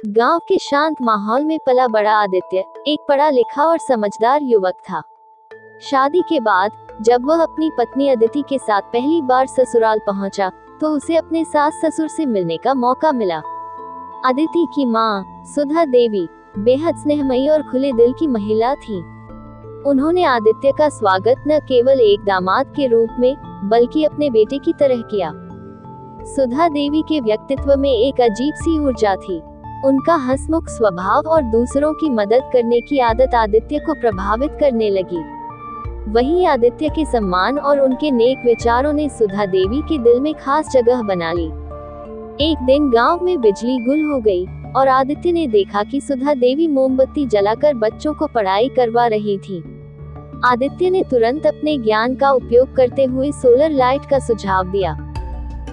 गांव के शांत माहौल में पला बड़ा आदित्य एक पढ़ा लिखा और समझदार युवक था। शादी के बाद जब वह अपनी पत्नी अदिति के साथ पहली बार ससुराल पहुंचा, तो उसे अपने सास ससुर से मिलने का मौका मिला। अदिति की मां सुधा देवी बेहद स्नेहमयी और खुले दिल की महिला थी। उन्होंने आदित्य का स्वागत न केवल एक दामाद के रूप में, बल्कि अपने बेटे की तरह किया। सुधा देवी के व्यक्तित्व में एक अजीब सी ऊर्जा थी। उनका हंसमुख स्वभाव और दूसरों की मदद करने की आदत आदित्य को प्रभावित करने लगी। वहीं आदित्य के सम्मान और उनके नेक विचारों ने सुधा देवी के दिल में खास जगह बना ली। एक दिन गांव में बिजली गुल हो गई और आदित्य ने देखा कि सुधा देवी मोमबत्ती जलाकर बच्चों को पढ़ाई करवा रही थी। आदित्य ने तुरंत अपने ज्ञान का उपयोग करते हुए सोलर लाइट का सुझाव दिया।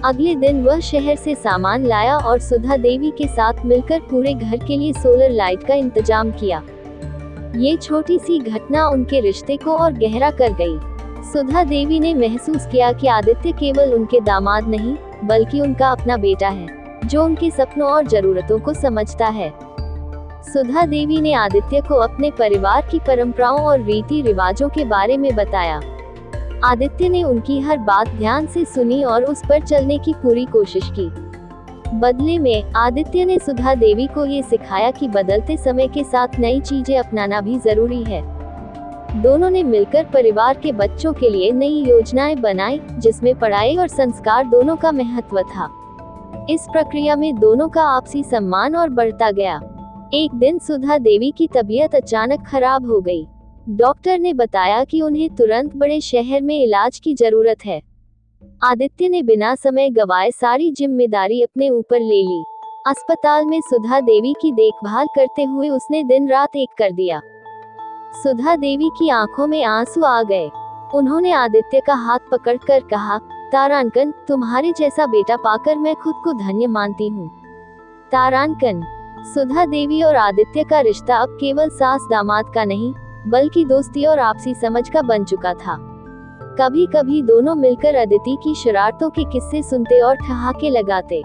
अगले दिन वह शहर से सामान लाया और सुधा देवी के साथ मिलकर पूरे घर के लिए सोलर लाइट का इंतजाम किया। ये छोटी सी घटना उनके रिश्ते को और गहरा कर गई। सुधा देवी ने महसूस किया कि आदित्य केवल उनके दामाद नहीं, बल्कि उनका अपना बेटा है, जो उनके सपनों और जरूरतों को समझता है। सुधा देवी ने आदित्य को अपने परिवार की परंपराओं और रीति रिवाजों के बारे में बताया। आदित्य ने उनकी हर बात ध्यान से सुनी और उस पर चलने की पूरी कोशिश की। बदले में आदित्य ने सुधा देवी को ये सिखाया कि बदलते समय के साथ नई चीजें अपनाना भी जरूरी है। दोनों ने मिलकर परिवार के बच्चों के लिए नई योजनाएं बनाई, जिसमें पढ़ाई और संस्कार दोनों का महत्व था। इस प्रक्रिया में दोनों का आपसी सम्मान और बढ़ता गया। एक दिन सुधा देवी की तबीयत अचानक खराब हो गई। डॉक्टर ने बताया कि उन्हें तुरंत बड़े शहर में इलाज की जरूरत है। आदित्य ने बिना समय गवाए सारी जिम्मेदारी अपने ऊपर ले ली। अस्पताल में सुधा देवी की देखभाल करते हुए उसने दिन रात एक कर दिया। सुधा देवी की आंखों में आंसू आ गए। उन्होंने आदित्य का हाथ पकड़कर कहा, तारांकन, तुम्हारे जैसा बेटा पाकर मैं खुद को धन्य मानती हूँ। तारांकन। सुधा देवी और आदित्य का रिश्ता अब केवल सास दामाद का नहीं, बल्कि दोस्ती और आपसी समझ का बन चुका था। कभी कभी दोनों मिलकर अदिति की शरारतों के किस्से सुनते और ठहाके लगाते।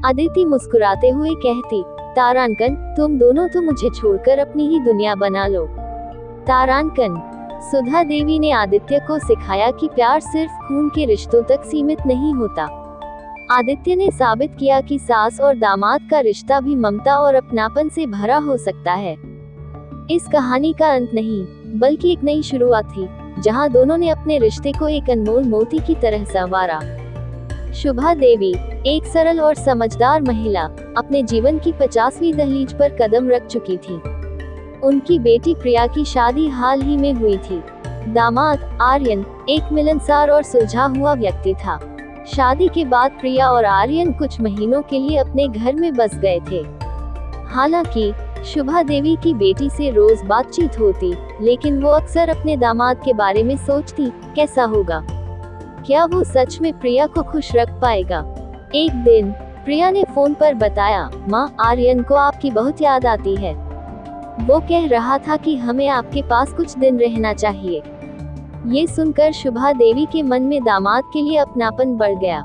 अदिति मुस्कुराते हुए कहती, तारांकन, तुम दोनों तो मुझे छोड़कर अपनी ही दुनिया बना लो। तारांकन। सुधा देवी ने आदित्य को सिखाया कि प्यार सिर्फ खून के रिश्तों तक सीमित नहीं होता। आदित्य ने साबित किया कि सास और दामाद का रिश्ता भी ममता और अपनापन से भरा हो सकता है। इस कहानी का अंत नहीं, बल्कि एक नई शुरुआत थी, जहां दोनों ने अपने रिश्ते को एक अनमोल मोती की तरह संवारा। शुभा देवी, एक सरल और समझदार महिला, अपने जीवन की 50वीं दहलीज पर कदम रख चुकी थी। उनकी बेटी प्रिया की शादी हाल ही में हुई थी। दामाद आर्यन एक मिलनसार और सुलझा हुआ व्यक्ति था। शादी के बाद प्रिया और आर्यन कुछ महीनों के लिए अपने घर में बस गए थे। हालांकि शुभा देवी की बेटी से रोज बातचीत होती, लेकिन वो अक्सर अपने दामाद के बारे में सोचती, कैसा होगा, क्या वो सच में प्रिया को खुश रख पाएगा। एक दिन प्रिया ने फोन पर बताया, माँ, आर्यन को आपकी बहुत याद आती है। वो कह रहा था कि हमें आपके पास कुछ दिन रहना चाहिए। ये सुनकर शुभा देवी के मन में दामाद के लिए अपनापन बढ़ गया।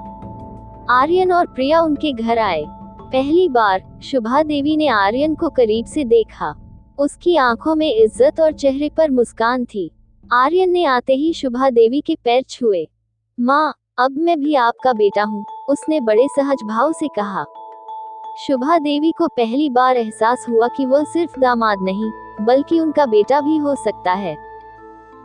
आर्यन और प्रिया उनके घर आए। पहली बार शुभा देवी ने आर्यन को करीब से देखा। उसकी आंखों में इज्जत और चेहरे पर मुस्कान थी। आर्यन ने आते ही शुभा देवी के पैर छुए। माँ, अब मैं भी आपका बेटा हूँ, उसने बड़े सहज भाव से कहा। शुभा देवी को पहली बार एहसास हुआ कि वह सिर्फ दामाद नहीं, बल्कि उनका बेटा भी हो सकता है।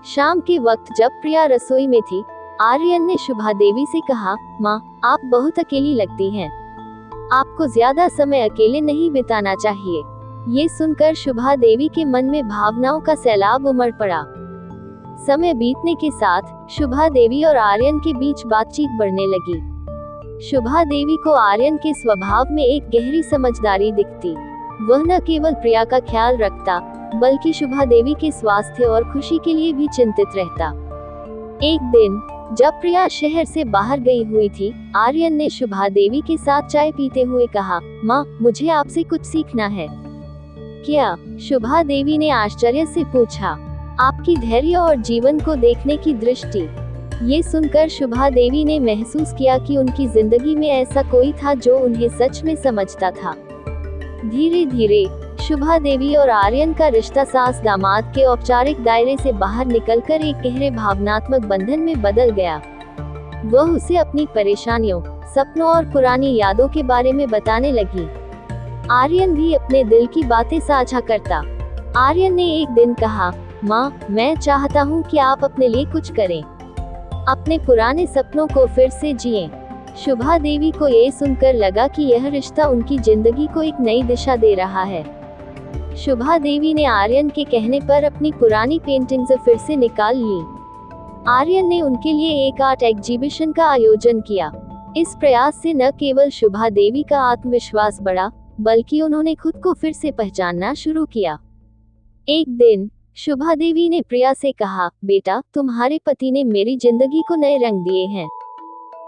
शाम के वक्त जब प्रिया रसोई में थी, आर्यन ने शुभा देवी से कहा, माँ, आप बहुत अकेली लगती हैं। आपको ज्यादा समय अकेले नहीं बिताना चाहिए। ये सुनकर शुभा देवी के मन में भावनाओं का सैलाब उमड़ पड़ा। समय बीतने के साथ शुभा देवी और आर्यन के बीच बातचीत बढ़ने लगी। शुभा देवी को आर्यन के स्वभाव में एक गहरी समझदारी दिखती। वह न केवल प्रिया का ख्याल रखता, बल्कि शुभा देवी के स्वास्थ्य और खुशी के लिए भी चिंतित रहता। एक दिन जब प्रिया शहर से बाहर गई हुई थी, आर्यन ने शुभा देवी के साथ चाय पीते हुए कहा, माँ, मुझे आपसे कुछ सीखना है। क्या? शुभा देवी ने आश्चर्य से पूछा। आपकी धैर्य और जीवन को देखने की दृष्टि। ये सुनकर शुभा देवी ने महसूस किया कि उनकी जिंदगी में ऐसा कोई था जो उन्हें सच में समझता था। धीरे धीरे शुभा देवी और आर्यन का रिश्ता सास दामाद के औपचारिक दायरे से बाहर निकलकर एक गहरे भावनात्मक बंधन में बदल गया। वह उसे अपनी परेशानियों, सपनों और पुरानी यादों के बारे में बताने लगी। आर्यन भी अपने दिल की बातें साझा करता। आर्यन ने एक दिन कहा, माँ, मैं चाहता हूँ कि आप अपने लिए कुछ करें, अपने पुराने सपनों को फिर से जिएं। शुभा देवी को ये सुनकर लगा कि यह रिश्ता उनकी जिंदगी को एक नई दिशा दे रहा है। शुभा देवी ने आर्यन के कहने पर अपनी पुरानी पेंटिंग्स फिर से निकाल ली। आर्यन ने उनके लिए एक आर्ट एग्जीबिशन का आयोजन किया। इस प्रयास से न केवल शुभा देवी का आत्मविश्वास बढ़ा, बल्कि उन्होंने खुद को फिर से पहचानना शुरू किया। एक दिन शुभा देवी ने प्रिया से कहा, बेटा, तुम्हारे पति ने मेरी जिंदगी को नए रंग दिए हैं।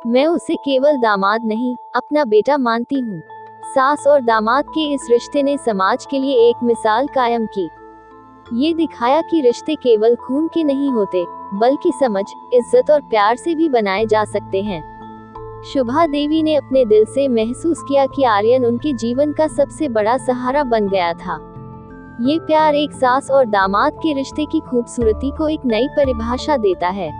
मैं उसे केवल दामाद नहीं, अपना बेटा मानती हूँ। सास और दामाद के इस रिश्ते ने समाज के लिए एक मिसाल कायम की। ये दिखाया कि रिश्ते केवल खून के नहीं होते, बल्कि समझ, इज्जत और प्यार से भी बनाए जा सकते हैं। शुभा देवी ने अपने दिल से महसूस किया कि आर्यन उनके जीवन का सबसे बड़ा सहारा बन गया था। ये प्यार एक सास और दामाद के रिश्ते की खूबसूरती को एक नई परिभाषा देता है।